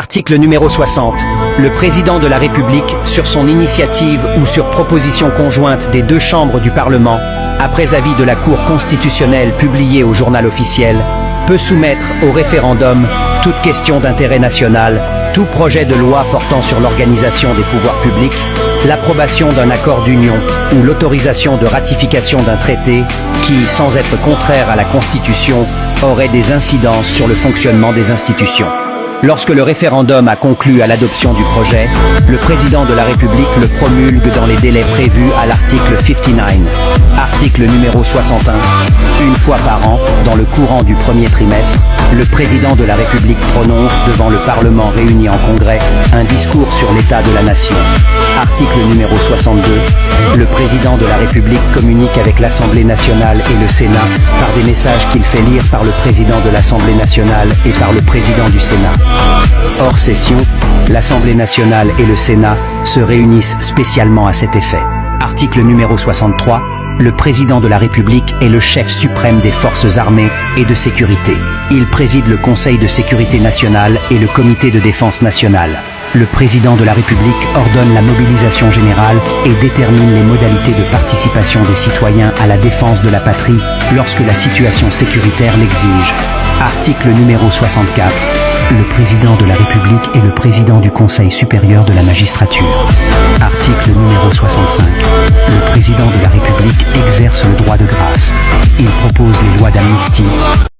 Article numéro 60. Le président de la République, sur son initiative ou sur proposition conjointe des deux chambres du Parlement, après avis de la Cour constitutionnelle publié au journal officiel, peut soumettre au référendum toute question d'intérêt national, tout projet de loi portant sur l'organisation des pouvoirs publics, l'approbation d'un accord d'union ou l'autorisation de ratification d'un traité qui, sans être contraire à la Constitution, aurait des incidences sur le fonctionnement des institutions. Lorsque le référendum a conclu à l'adoption du projet, le président de la République le promulgue dans les délais prévus à l'article 59. Article numéro 61. Une fois par an, dans le courant du premier trimestre, le président de la République prononce devant le Parlement réuni en congrès un discours sur l'état de la nation. Article numéro 62. Le président de la République communique avec l'Assemblée nationale et le Sénat par des messages qu'il fait lire par le président de l'Assemblée nationale et par le président du Sénat. Hors session, l'Assemblée nationale et le Sénat se réunissent spécialement à cet effet. Article numéro 63. Le président de la République est le chef suprême des forces armées et de sécurité. Il préside le Conseil de sécurité nationale et le Comité de défense nationale. Le président de la République ordonne la mobilisation générale et détermine les modalités de participation des citoyens à la défense de la patrie lorsque la situation sécuritaire l'exige. Article numéro 64. Le président de la République est le président du Conseil supérieur de la magistrature. Article numéro 65. Le président de la République exerce le droit de grâce. Il propose les lois d'amnistie,